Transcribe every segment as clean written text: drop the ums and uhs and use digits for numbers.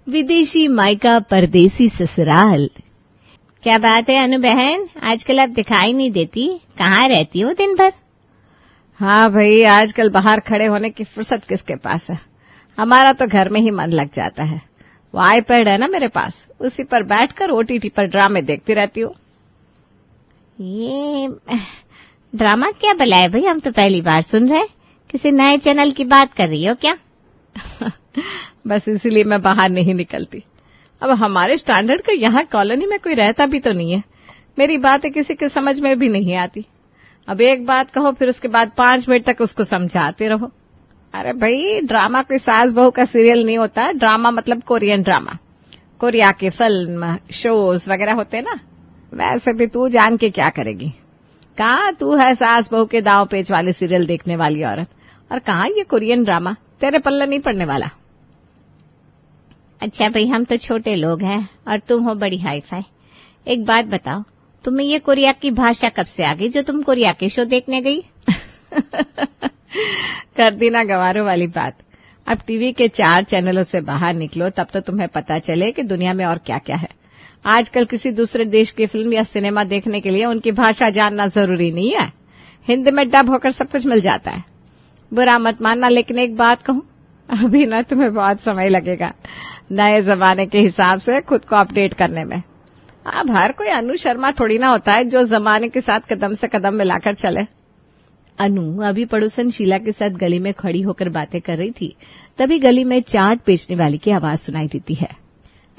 विदेशी मायका परदेसी ससुराल। क्या बात है अनु बहन, आजकल आप दिखाई नहीं देती, कहाँ रहती हो दिन भर? हाँ भाई, आजकल बाहर खड़े होने की फुर्सत किसके पास है। हमारा तो घर में ही मन लग जाता है। वो आईपैड है ना मेरे पास, उसी पर बैठकर ओटीटी पर ड्रामे देखती रहती हूँ। ये ड्रामा क्या भला है भाई, हम तो पहली बार सुन रहे हैं। किसी नए चैनल की बात कर रही हो क्या? बस इसीलिए मैं बाहर नहीं निकलती। अब हमारे स्टैंडर्ड का यहाँ कॉलोनी में कोई रहता भी तो नहीं है। मेरी बातें किसी के समझ में भी नहीं आती। अब एक बात कहो फिर उसके बाद 5 मिनट तक उसको समझाते रहो। अरे भाई, ड्रामा कोई सास बहू का सीरियल नहीं होता। ड्रामा मतलब कोरियन ड्रामा, कोरिया के फिल्म शोज वगैरह होते ना। वैसे भी तू जान के क्या करेगी? कहाँ तू है सास बहू के दांव पेच वाले सीरियल देखने वाली औरत, और कहाँ ये कोरियन ड्रामा। तेरे पल्ले नहीं पड़ने वाला। अच्छा भाई, हम तो छोटे लोग हैं और तुम हो बड़ी हाई फाई। एक बात बताओ, तुम्हें ये कोरिया की भाषा कब से आ गई जो तुम कोरिया के शो देखने गई? कर दी ना गवारों वाली बात। अब टीवी के 4 चैनलों से बाहर निकलो तब तो तुम्हें पता चले कि दुनिया में और क्या क्या है। आजकल किसी दूसरे देश की फिल्म या सिनेमा देखने के लिए उनकी भाषा जानना जरूरी नहीं है। हिंदी में डब होकर सब कुछ मिल जाता है। बुरा मत मानना, लेकिन एक बात कहूं, अभी ना तुम्हें बहुत समय लगेगा नए जमाने के हिसाब से खुद को अपडेट करने में। अब हर कोई अनु शर्मा थोड़ी ना होता है जो जमाने के साथ कदम से कदम मिलाकर चले। अनु अभी पड़ोसन शीला के साथ गली में खड़ी होकर बातें कर रही थी, तभी गली में चाट बेचने वाली की आवाज सुनाई देती है।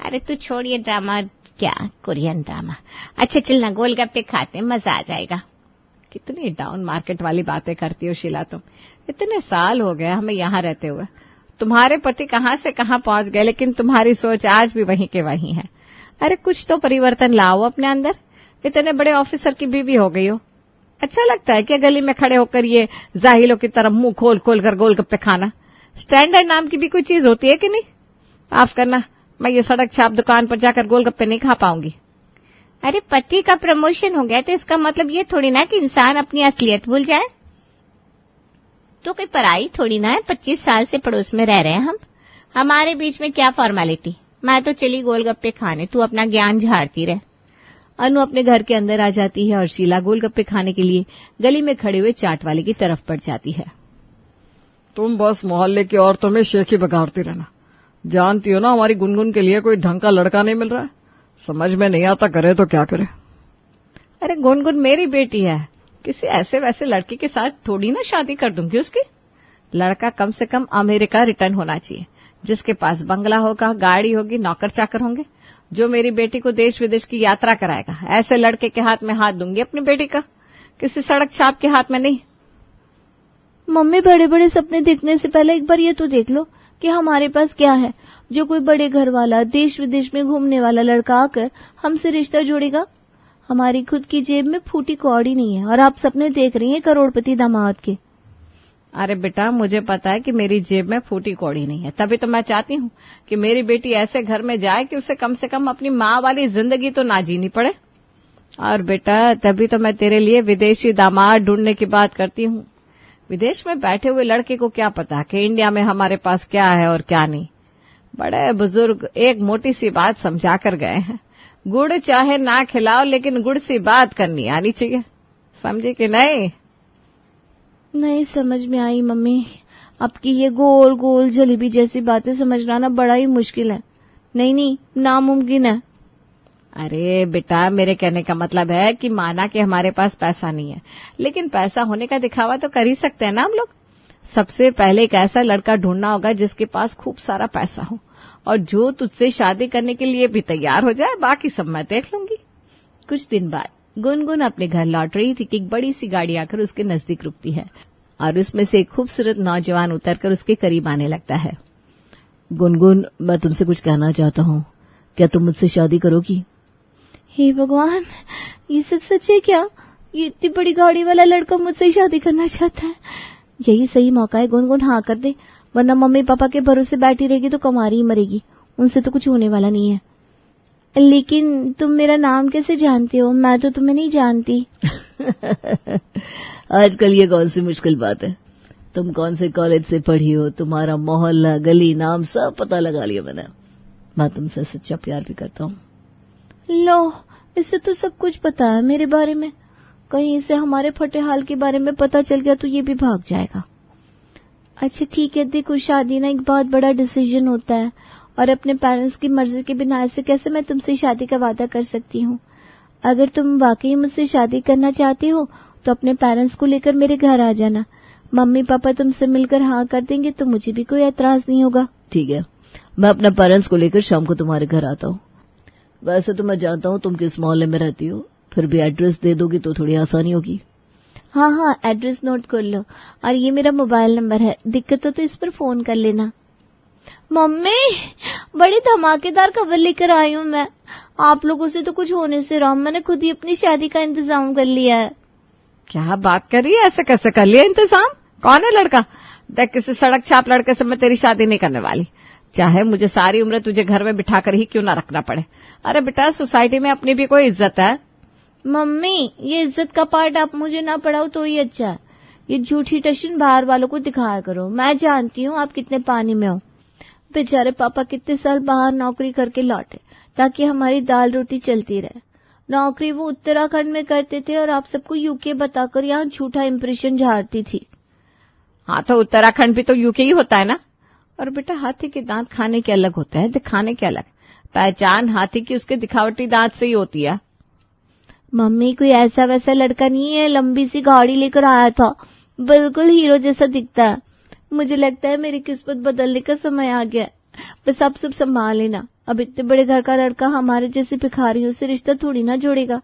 अरे तू छोड़िए ड्रामा, क्या कोरियन ड्रामा। अच्छा चलना, गोलगप्पे खाते, मजा आ जाएगा। कितनी डाउन मार्केट वाली बातें करती हो शीला तुम। इतने साल हो गए हमें यहाँ रहते हुए। तुम्हारे पति कहाँ से कहाँ पहुंच गए, लेकिन तुम्हारी सोच आज भी वहीं के वहीं है। अरे कुछ तो परिवर्तन लाओ अपने अंदर। इतने बड़े ऑफिसर की बीवी हो गई हो। अच्छा लगता है क्या गली में खड़े होकर ये जाहिलों की तरह मुंह खोल खोल कर गोलगप्पे खाना? स्टैंडर्ड नाम की भी कोई चीज होती है कि नहीं? माफ करना, मैं ये सड़क छाप दुकान पर जाकर गोलगप्पे नहीं खा पाऊंगी। अरे पति का प्रमोशन हो गया तो इसका मतलब ये थोड़ी ना कि इंसान अपनी असलियत भूल जाए। तो कोई पराई थोड़ी ना है, 25 साल से पड़ोस में रह रहे हैं हम। हमारे बीच में क्या फॉर्मेलिटी। मैं तो चली गोलगप्पे खाने, तू अपना ज्ञान झाड़ती रह। अनु अपने घर के अंदर आ जाती है और शीला गोलगप्पे खाने के लिए गली में खड़े हुए चाट वाले की तरफ बढ़ जाती है। तुम बस मोहल्ले की औरतों में शेखी बघाड़ती रहना। जानती हो ना हमारी गुनगुन के लिए कोई ढंग का लड़का नहीं मिल रहा है। समझ में नहीं आता करे तो क्या करे। अरे गुनगुन मेरी बेटी है, किसी ऐसे वैसे लड़के के साथ थोड़ी ना शादी कर दूंगी उसकी। लड़का कम से कम अमेरिका रिटर्न होना चाहिए, जिसके पास बंगला होगा, गाड़ी होगी, नौकर चाकर होंगे, जो मेरी बेटी को देश विदेश की यात्रा कराएगा। ऐसे लड़के के हाथ में हाथ दूंगी अपनी बेटी का, किसी सड़क छाप के हाथ में नहीं। मम्मी, बड़े बड़े सपने देखने से पहले एक बार ये तो देख लो कि हमारे पास क्या है जो कोई बड़े घर वाला, देश विदेश में घूमने वाला लड़का आकर हमसे रिश्ता जोड़ेगा। हमारी खुद की जेब में फूटी कौड़ी नहीं है और आप सपने देख रही हैं करोड़पति दामाद के। अरे बेटा, मुझे पता है कि मेरी जेब में फूटी कौड़ी नहीं है, तभी तो मैं चाहती हूँ कि मेरी बेटी ऐसे घर में जाए कि उसे कम से कम अपनी माँ वाली जिंदगी तो ना जीनी पड़े। और बेटा, तभी तो मैं तेरे लिए विदेशी दामाद ढूंढने की बात करती हूँ। विदेश में बैठे हुए लड़के को क्या पता कि इंडिया में हमारे पास क्या है और क्या नहीं। बड़े बुजुर्ग एक मोटी सी बात समझा कर गए हैं, गुड़ चाहे ना खिलाओ लेकिन गुड़ सी बात करनी आनी चाहिए। समझी कि नहीं? नहीं समझ में आई मम्मी। आपकी ये गोल गोल जलेबी जैसी बातें समझना ना बड़ा ही मुश्किल है। नहीं, नामुमकिन है। अरे बेटा, मेरे कहने का मतलब है कि माना कि हमारे पास पैसा नहीं है, लेकिन पैसा होने का दिखावा तो कर ही सकते हैं ना हम लोग। सबसे पहले एक ऐसा लड़का ढूंढना होगा जिसके पास खूब सारा पैसा हो और जो तुझसे शादी करने के लिए भी तैयार हो जाए। बाकी सब मैं देख लूंगी। कुछ दिन बाद गुनगुन अपने घर लौट रही थी कि एक बड़ी सी गाड़ी आकर उसके नजदीक रुकती है और उसमें से एक खूबसूरत नौजवान उतरकर उसके करीब आने लगता है। गुनगुन, मैं तुमसे कुछ कहना चाहता हूँ, क्या तुम मुझसे शादी करोगी? हे भगवान, ये सब सच है क्या? ये इतनी बड़ी गाड़ी वाला लड़का मुझसे शादी करना चाहता है। यही सही मौका है गुनगुन, हाँ कर दे, वरना मम्मी पापा के भरोसे बैठी रहेगी तो कमारी ही मरेगी। उनसे तो कुछ होने वाला नहीं है। लेकिन तुम मेरा नाम कैसे जानते हो? मैं तो तुम्हें नहीं जानती। आजकल ये कौन सी मुश्किल बात है। तुम कौन से कॉलेज से पढ़ी हो, तुम्हारा मोहल्ला, गली, नाम सब पता लगा लिया मैंने। मैं तुमसे सच्चा प्यार भी करता हूँ। लो, इसे तो सब कुछ पता है मेरे बारे में। कहीं इसे हमारे फटे हाल के बारे में पता चल गया तो ये भी भाग जाएगा। अच्छा ठीक है, देखो शादी ना एक बहुत बड़ा डिसीजन होता है और अपने पेरेंट्स की मर्जी के बिना ऐसे कैसे मैं तुमसे शादी का वादा कर सकती हूँ। अगर तुम वाकई मुझसे शादी करना चाहते हो तो अपने पेरेंट्स को लेकर मेरे घर आ जाना। मम्मी पापा तुमसे मिलकर हाँ कर देंगे तो मुझे भी कोई एतराज नहीं होगा। ठीक है, मैं अपने पेरेंट्स को लेकर शाम को तुम्हारे घर आता हूँ। वैसे तो मैं जानता हूँ तुम किस मोहल्ले में रहती हो, फिर भी एड्रेस दे दोगी तो थोड़ी आसानी होगी। हाँ, एड्रेस नोट कर लो और ये मेरा मोबाइल नंबर है, दिक्कत हो तो इस पर फोन कर लेना। मम्मी, बड़ी धमाकेदार खबर लेकर आई हूँ मैं। आप लोगों से तो कुछ होने से रहा, मैंने खुद ही अपनी शादी का इंतजाम कर लिया है। क्या बात कर रही है? ऐसे कैसे कर लिया इंतजाम? कौन है लड़का? देख, किसी सड़क छाप लड़के से मैं तेरी शादी नहीं करने वाली, चाहे मुझे सारी उम्र तुझे घर में बिठा कर ही क्यों ना रखना पड़े। अरे बेटा, सोसाइटी में अपनी भी कोई इज्जत है। मम्मी, ये इज्जत का पार्ट आप मुझे ना पढ़ाओ तो ही अच्छा है। ये झूठी टशन बाहर वालों को दिखाया करो। मैं जानती हूँ आप कितने पानी में हो। बेचारे पापा कितने साल बाहर नौकरी करके लौटे ताकि हमारी दाल रोटी चलती रहे। नौकरी वो उत्तराखंड में करते थे और आप सबको यूके बताकर यहाँ झूठा इंप्रेशन झाड़ती थी। हाँ, तो उत्तराखंड भी तो यूके ही होता है ना। और बेटा, हाथी के दांत खाने के अलग होते हैं, दिखाने के अलग। पहचान हाथी की उसके दिखावटी दांत से ही होती है। मम्मी, कोई ऐसा वैसा लड़का नहीं है, लंबी सी गाड़ी लेकर आया था, बिल्कुल हीरो जैसा दिखता है। मुझे लगता है मेरी किस्मत बदलने का समय आ गया। बस आप सब संभाल लेना। अब इतने बड़े घर का लड़का हमारे जैसे भिखारियों से रिश्ता थोड़ी ना जोड़ेगा।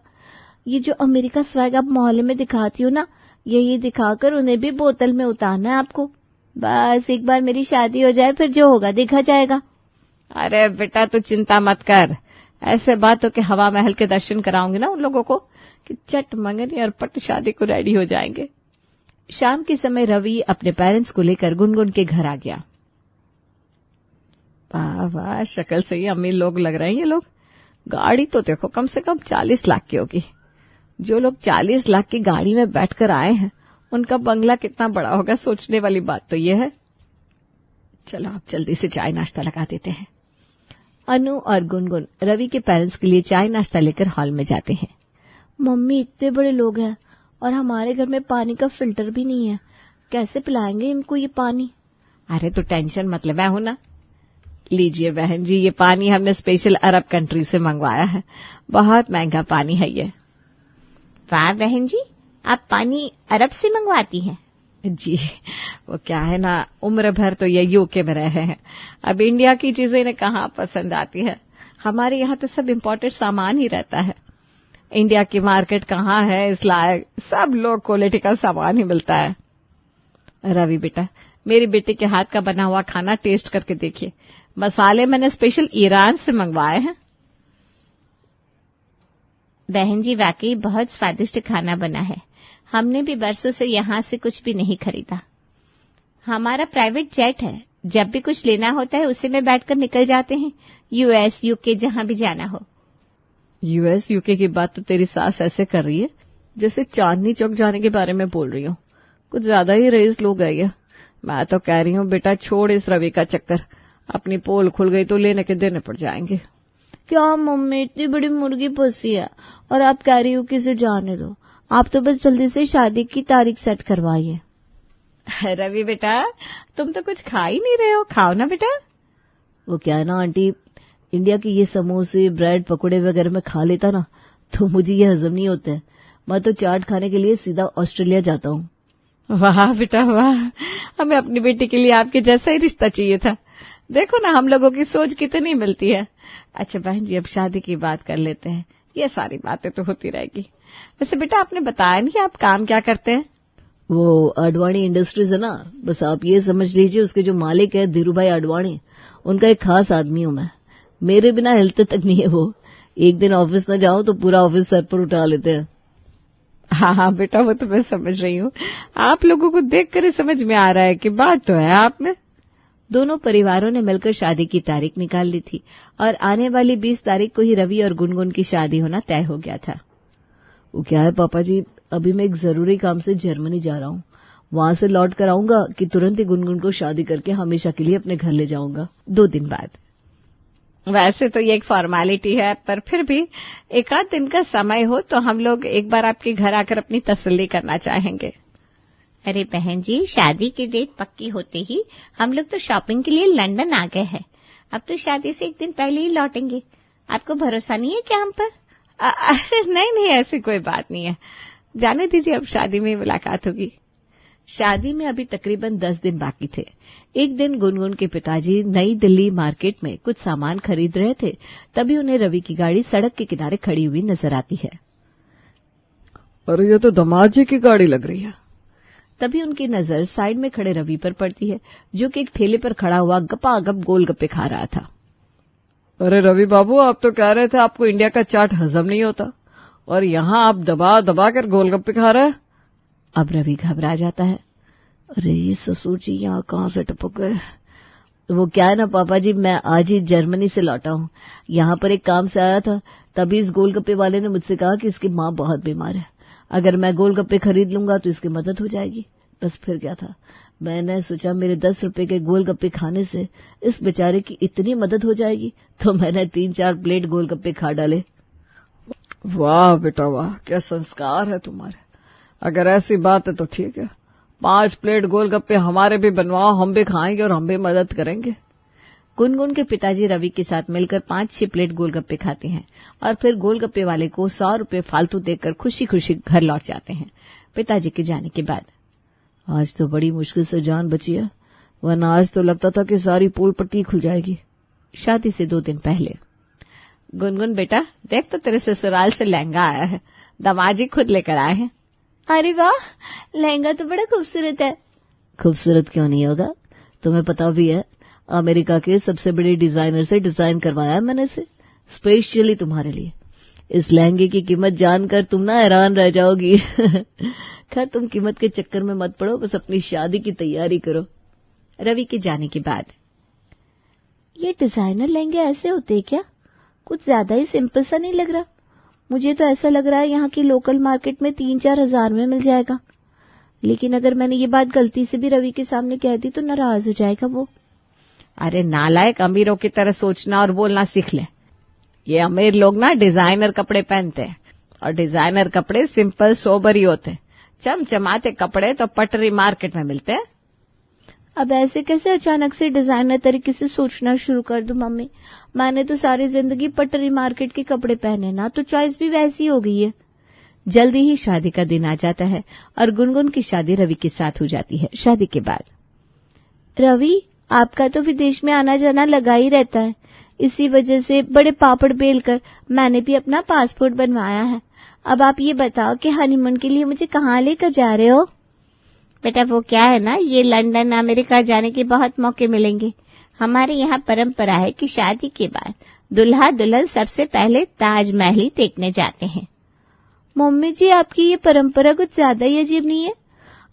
ये जो अमेरिका स्वैग आप मोहल्ले में दिखाती हो ना, यही दिखाकर उन्हें भी बोतल में उतारना है आपको। बस एक बार मेरी शादी हो जाए, फिर जो होगा देखा जाएगा। अरे बेटा, तू चिंता मत कर। ऐसे बातों के हवा महल के दर्शन कराऊंगी ना उन लोगों को कि चट मंगनी और पट शादी को रेडी हो जाएंगे। शाम के समय रवि अपने पेरेंट्स को लेकर गुनगुन के घर आ गया। वाह वाह, शक्ल से ही अमीर लोग लग रहे हैं ये लोग। गाड़ी तो देखो कम से कम 40 लाख की होगी। जो लोग 40 लाख की गाड़ी में बैठकर आए हैं उनका बंगला कितना बड़ा होगा, सोचने वाली बात तो ये है। चलो अब जल्दी से चाय नाश्ता लगा देते हैं। अनु और गुनगुन रवि के पेरेंट्स के लिए चाय नाश्ता लेकर हॉल में जाते हैं। मम्मी, इतने बड़े लोग हैं और हमारे घर में पानी का फिल्टर भी नहीं है, कैसे पिलाएंगे इनको ये पानी? अरे तो टेंशन मत ले, मैं हूं ना। लीजिए बहन जी, ये पानी हमने स्पेशल अरब कंट्री से मंगवाया है। बहुत महंगा पानी है ये। वाह बहन जी, आप पानी अरब से मंगवाती हैं? जी, वो क्या है ना, उम्र भर तो ये यूके में रहे हैं। अब इंडिया की चीजें इन्हें कहाँ पसंद आती है। हमारे यहाँ तो सब इम्पोर्टेड सामान ही रहता है। इंडिया की मार्केट कहाँ है इस लायक, सब लोग क्वालिटी का सामान ही मिलता है। रवि बेटा, मेरी बेटी के हाथ का बना हुआ खाना टेस्ट करके देखिए। मसाले मैंने स्पेशल ईरान से मंगवाए हैं। बहन जी, वाकई बहुत स्वादिष्ट खाना बना है। हमने भी बरसों से यहाँ से कुछ भी नहीं खरीदा। हमारा प्राइवेट जेट है, जब भी कुछ लेना होता है उसी में बैठकर निकल जाते हैं, यूएस यूके जहां भी जाना हो। यूएस यूके की बात तो तेरी सास ऐसे कर रही है जैसे चांदनी चौक जाने के बारे में बोल रही हूँ। कुछ ज्यादा ही रईस लोग गए हैं। मैं तो कह रही हूँ बेटा, छोड़ इस रवि का चक्कर। अपनी पोल खुल गई तो लेने के देने पड़ जाएंगे। क्या मम्मी, इतनी बड़ी मुर्गी फंसी है और आप कह रही हो कि इसे जाने दो। आप तो बस जल्दी से शादी की तारीख सेट करवाइए। रवि बेटा, तुम तो कुछ खा ही नहीं रहे हो, खाओ ना बेटा। वो क्या है ना आंटी, इंडिया के ये समोसे ब्रेड पकोड़े वगैरह में खा लेता ना तो मुझे ये हजम नहीं होते हैं। मैं तो चाट खाने के लिए सीधा ऑस्ट्रेलिया जाता हूँ। वाह बेटा वाह, हमें अपनी बेटी के लिए आपके जैसा ही रिश्ता चाहिए था। देखो ना, हम लोगों की सोच कितनी मिलती है। अच्छा बहन जी, अब शादी की बात कर लेते हैं। ये सारी बातें तो होती रहेगी। वैसे बेटा, आपने बताया नहीं आप काम क्या करते हैं? वो अडवाणी इंडस्ट्रीज है ना, बस आप ये समझ लीजिए उसके जो मालिक है धीरू भाई अडवाणी, उनका एक खास आदमी हूं मैं। मेरे बिना हिलते तक नहीं है वो। एक दिन ऑफिस न जाओ तो पूरा ऑफिस सर पर उठा लेते हैं। हाँ हाँ बेटा, वो तो मैं समझ रही हूँ। आप लोगों को देखकर ही समझ में आ रहा है कि बात तो है आप में। दोनों परिवारों ने मिलकर शादी की तारीख निकाल ली थी और आने वाली 20 तारीख को ही रवि और गुनगुन की शादी होना तय हो गया था। वो क्या है पापा जी, अभी मैं एक जरूरी काम से जर्मनी जा रहा हूँ। वहां से लौट कर आऊंगा कि तुरंत ही गुनगुन को शादी करके हमेशा के लिए अपने घर ले जाऊंगा। 2 दिन बाद वैसे तो ये एक फॉर्मेलिटी है, पर फिर भी एक आध दिन का समय हो तो हम लोग एक बार आपके घर आकर अपनी तसल्ली करना चाहेंगे। अरे बहन जी, शादी की डेट पक्की होते ही हम लोग तो शॉपिंग के लिए लंदन आ गए हैं। अब तो शादी से एक दिन पहले ही लौटेंगे। आपको भरोसा नहीं है क्या हम पर? अरे नहीं, ऐसी कोई बात नहीं है। जाने दीजिए, अब शादी में मुलाकात होगी। शादी में अभी तकरीबन 10 दिन बाकी थे। एक दिन गुनगुन के पिताजी नई दिल्ली मार्केट में कुछ सामान खरीद रहे थे, तभी उन्हें रवि की गाड़ी सड़क के किनारे खड़ी हुई नजर आती है। अरे ये तो दामाद जी की गाड़ी लग रही है। तभी उनकी नजर साइड में खड़े रवि पर पड़ती है, जो कि एक ठेले पर खड़ा हुआ गपागप गोलगप्पे खा रहा था। अरे रवि बाबू, आप तो कह रहे थे आपको इंडिया का चाट हजम नहीं होता, और यहाँ आप दबा दबा कर गोलगप्पे खा रहे हैं। अब रवि घबरा जाता है। अरे ये ससुर जी यहाँ कहाँ से टपक गए? वो क्या है ना पापा जी, मैं आज ही जर्मनी से लौटा हूँ। यहाँ पर एक काम से आया था, तभी इस गोलगप्पे वाले ने मुझसे कहा कि इसकी माँ बहुत बीमार है, अगर मैं गोलगप्पे खरीद लूंगा तो इसकी मदद हो जाएगी। बस फिर क्या था, मैंने सोचा मेरे 10 रुपए के गोलगप्पे खाने से इस बेचारे की इतनी मदद हो जाएगी, तो मैंने 3-4 प्लेट गोलगप्पे खा डाले। वाह बेटा वाह, क्या संस्कार है तुम्हारे। अगर ऐसी बात है तो ठीक है, 5 प्लेट गोलगप्पे हमारे भी बनवाओ, हम भी खाएंगे और हम भी मदद करेंगे। गुनगुन के पिताजी रवि के साथ मिलकर 5-6 प्लेट गोलगप्पे खाते हैं और फिर गोलगप्पे वाले को 100 रुपए फालतू देकर खुशी खुशी घर लौट जाते हैं। पिताजी के जाने के बाद आज तो बड़ी मुश्किल से जान बची है, वरना आज तो लगता था कि सारी पोल पट्टी खुल जाएगी। शादी से 2 दिन पहले। गुनगुन बेटा, देख तो तेरे ससुराल से लहंगा आया है, दामाद जी खुद लेकर आए हैं। अरे वाह, लहंगा तो बड़ा खूबसूरत है। खूबसूरत क्यों नहीं होगा, तुम्हें पता भी है, अमेरिका के सबसे बड़े डिजाइनर से डिजाइन करवाया मैंने इसे स्पेशली तुम्हारे लिए। इस लहंगे की कीमत जानकर तुम ना हैरान रह जाओगी। खैर तुम कीमत के चक्कर में मत पड़ो, बस अपनी शादी की तैयारी करो। रवि के जाने के बाद ये डिजाइनर लहंगे ऐसे होते हैं क्या? कुछ ज्यादा ही सिंपल सा नहीं लग रहा। मुझे तो ऐसा लग रहा है यहाँ की लोकल मार्केट में 3-4 हजार में मिल जाएगा। लेकिन अगर मैंने ये बात गलती से भी रवि के सामने कह दी तो नाराज हो जाएगा वो। अरे नालायक, अमीरों की तरह सोचना और बोलना सीख ले। ये अमीर लोग ना डिजाइनर कपड़े पहनते हैं, और डिजाइनर कपड़े सिंपल सोबर ही होते हैं। चमचमाते कपड़े तो पटरी मार्केट में मिलते हैं। अब ऐसे कैसे अचानक से डिजाइनर तरीके से सोचना शुरू कर दूं मम्मी? मैंने तो सारी जिंदगी पटरी मार्केट के कपड़े पहने ना, तो चॉइस भी वैसी हो गई है। जल्दी ही शादी का दिन आ जाता है और गुनगुन की शादी रवि के साथ हो जाती है। शादी के बाद रवि, आपका तो विदेश में आना जाना लगा ही रहता है, इसी वजह से बड़े पापड़ बेलकर मैंने भी अपना पासपोर्ट बनवाया है। अब आप ये बताओ कि हनीमून के लिए मुझे कहाँ लेकर जा रहे हो? बेटा वो क्या है ना, ये लंदन अमेरिका जाने के बहुत मौके मिलेंगे। हमारे यहाँ परंपरा है कि शादी के बाद दुल्हा दुल्हन सबसे पहले ताजमहल ही देखने जाते हैं। मम्मी जी, आपकी ये परंपरा कुछ ज्यादा ही अजीब नहीं है?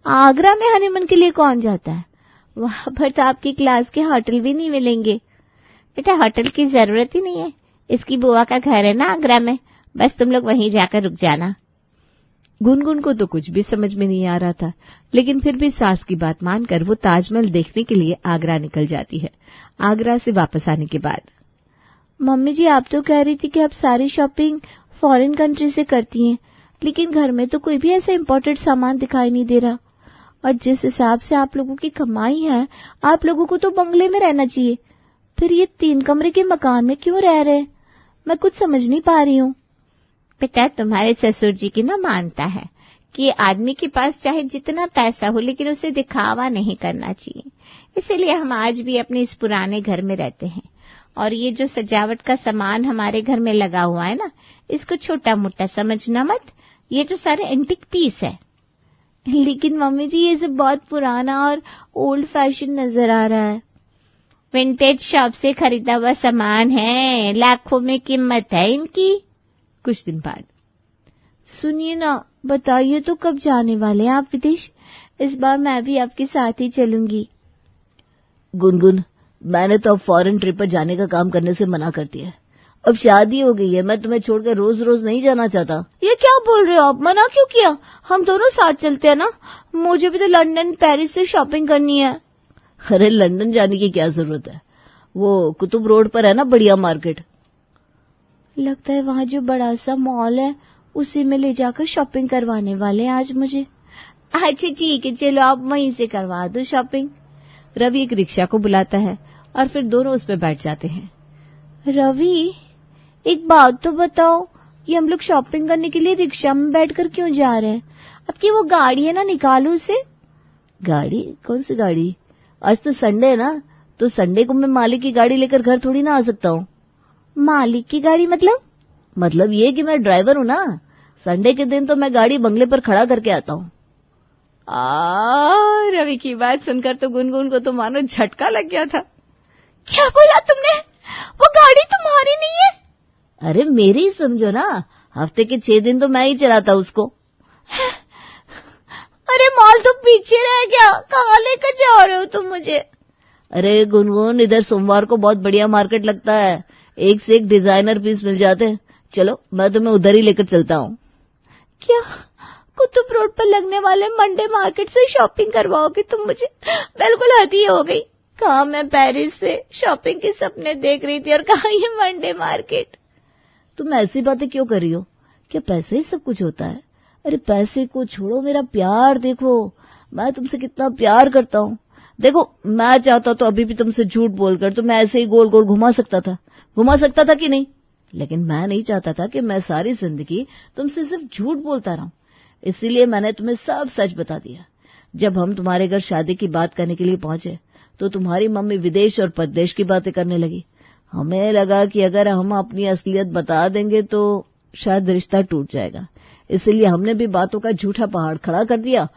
आगरा में हनीमून के लिए कौन जाता है? वहां पर तो आपकी क्लास के होटल भी नहीं मिलेंगे। बेटा होटल की जरूरत ही नहीं है, इसकी बुआ का घर है ना आगरा में, बस तुम लोग वहीं जाकर रुक जाना। गुनगुन को तो कुछ भी समझ में नहीं आ रहा था, लेकिन फिर भी सास की बात मानकर वो ताजमहल देखने के लिए आगरा निकल जाती है। आगरा से वापस आने के बाद मम्मी जी, आप तो कह रही थी कि आप सारी शॉपिंग फॉरेन कंट्री से करती हैं, लेकिन घर में तो कोई भी ऐसा इम्पोर्टेड सामान दिखाई नहीं दे रहा। और जिस हिसाब से आप लोगों की कमाई है, आप लोगों को तो बंगले में रहना चाहिए, फिर ये 3 कमरे के मकान में क्यों रह रहे हैं? मैं कुछ समझ नहीं पा रही हूँ। बेटा तुम्हारे ससुर जी की ना मानता है कि आदमी के पास चाहे जितना पैसा हो लेकिन उसे दिखावा नहीं करना चाहिए, इसीलिए हम आज भी अपने इस पुराने घर में रहते हैं। और ये जो सजावट का सामान हमारे घर में लगा हुआ है ना, इसको छोटा मोटा समझना मत, ये तो सारे एंटिक पीस है। लेकिन मम्मी जी, ये सब बहुत पुराना और ओल्ड फैशन नजर आ रहा है। विंटेज शॉप से खरीदा हुआ सामान है, लाखों में कीमत है इनकी। कुछ दिन बाद सुनिए ना, बताइए तो कब जाने वाले हैं आप विदेश? इस बार मैं भी आपके साथ ही चलूंगी। गुनगुन, मैंने तो अब फॉरेन ट्रिप पर जाने का काम करने से मना कर दिया है। अब शादी हो गई है, मैं तुम्हें छोड़कर रोज रोज नहीं जाना चाहता। ये क्या बोल रहे हो आप? मना क्यों किया? हम दोनों साथ चलते हैं ना, मुझे भी तो लंदन पेरिस से शॉपिंग करनी है। अरे लंदन जाने की क्या जरूरत है, वो कुतुब रोड पर है ना बढ़िया मार्केट। लगता है वहाँ जो बड़ा सा मॉल है उसी में ले जाकर शॉपिंग करवाने वाले हैं आज मुझे। अच्छा ठीक है, चलो आप वहीं से करवा दो शॉपिंग। रवि एक रिक्शा को बुलाता है और फिर दोनों उस पर बैठ जाते हैं। रवि, एक बात तो बताओ, ये हम लोग शॉपिंग करने के लिए रिक्शा में बैठकर क्यों जा रहे हैं? अब की वो गाड़ी है ना, निकालो उसे। गाड़ी? कौन सी गाड़ी? आज तो संडे है ना, तो संडे को मैं मालिक की गाड़ी लेकर घर थोड़ी ना आ सकता हूँ। मालिक की गाड़ी मतलब ये कि मैं ड्राइवर हूँ ना। संडे के दिन तो मैं गाड़ी बंगले पर खड़ा करके आता हूँ। रवि की बात सुनकर तो गुनगुन को तो मानो झटका लग गया था। क्या बोला तुमने? वो गाड़ी तुम्हारी नहीं है? अरे मेरी ही समझो ना, हफ्ते के 6 दिन तो मैं ही चलाता उसको। अरे मॉल तो पीछे रह गया, कहाँ लेकर जा रहे हो तुम मुझे? अरे गुनगुन, इधर सोमवार को बहुत बढ़िया मार्केट लगता है, एक से एक डिजाइनर पीस मिल जाते हैं। चलो मैं तुम्हें उधर ही लेकर चलता हूँ। क्या कुतुब रोड पर लगने वाले मंडे मार्केट से शॉपिंग करवाओगे तुम मुझे? बिल्कुल हद ही हो गई। कहाँ मैं पेरिस से शॉपिंग के सपने देख रही थी और कहाँ ये मंडे मार्केट। तुम ऐसी बातें क्यों कर रही हो? क्या पैसे ही सब कुछ होता है? अरे पैसे को छोड़ो, मेरा प्यार देखो, मैं तुमसे कितना प्यार करता हूँ। देखो मैं चाहता तो अभी भी तुमसे झूठ बोलकर तुम्हें ऐसे ही गोल गोल घुमा सकता था कि नहीं, लेकिन मैं नहीं चाहता था कि मैं सारी जिंदगी तुमसे सिर्फ झूठ बोलता रहूं। इसीलिए मैंने तुम्हें सब सच बता दिया। जब हम तुम्हारे घर शादी की बात करने के लिए पहुंचे तो तुम्हारी मम्मी विदेश और परदेश की बातें करने लगी। हमें लगा कि अगर हम अपनी असलियत बता देंगे तो शायद रिश्ता टूट जाएगा, इसीलिए हमने भी बातों का झूठा पहाड़ खड़ा कर दिया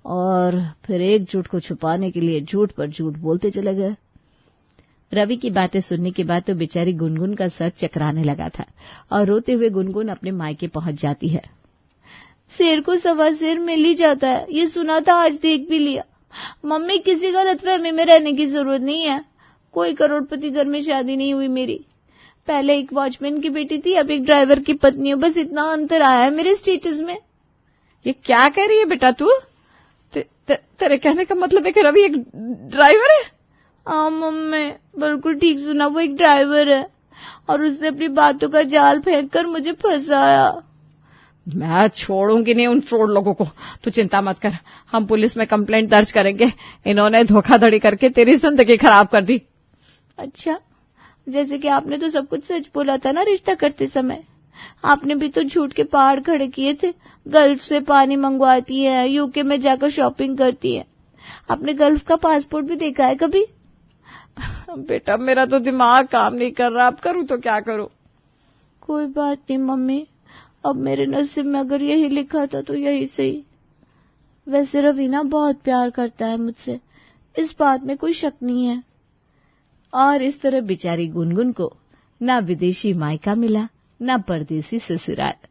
और फिर एक झूठ को छुपाने के लिए झूठ पर झूठ बोलते चले गए। रवि की बातें सुनने के बाद तो बेचारी गुनगुन का सर चकराने लगा था और रोते हुए गुनगुन अपने मायके पहुंच जाती है। शेर को सवा शेर मिल ही जाता है, ये सुना था, आज देख भी लिया। मम्मी, किसी गलतफहमी में रहने की जरूरत नहीं है। कोई करोड़पति घर में शादी नहीं हुई मेरी। पहले एक वॉचमैन की बेटी थी, अब एक ड्राइवर की पत्नी हूँ। बस इतना अंतर आया है मेरे स्टेटस में। ये क्या कह रही है बेटा तू? तेरे कहने का मतलब है कि रवि एक ड्राइवर है? हाँ मम्मी, बिल्कुल ठीक सुना, वो एक ड्राइवर है और उसने अपनी बातों का जाल फेंक कर मुझे फंसाया। मैं छोड़ूंगी नहीं उन फ्रॉड लोगों को, तू चिंता मत कर, हम पुलिस में कंप्लेंट दर्ज करेंगे। इन्होंने धोखाधड़ी करके तेरी जिंदगी खराब कर दी। अच्छा, जैसे कि आपने तो सब कुछ सच बोला था ना रिश्ता करते समय। आपने भी तो झूठ के पहाड़ खड़े किए थे। गल्फ से पानी मंगवाती है, यूके में जाकर शॉपिंग करती है। आपने गल्फ का पासपोर्ट भी देखा है कभी? बेटा मेरा तो दिमाग काम नहीं कर रहा, अब करूं तो क्या करूं? कोई बात नहीं मम्मी, अब मेरे नसीब में अगर यही लिखा था तो यही सही। वैसे रवीना बहुत प्यार करता है मुझसे, इस बात में कोई शक नहीं है। और इस तरह बेचारी गुनगुन को ना विदेशी मायका मिला ना परदेसी ससुराल।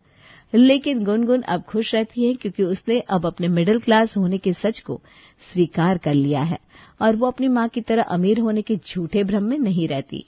लेकिन गुनगुन अब खुश रहती है क्योंकि उसने अब अपने मिडिल क्लास होने के सच को स्वीकार कर लिया है और वो अपनी माँ की तरह अमीर होने के झूठे भ्रम में नहीं रहती।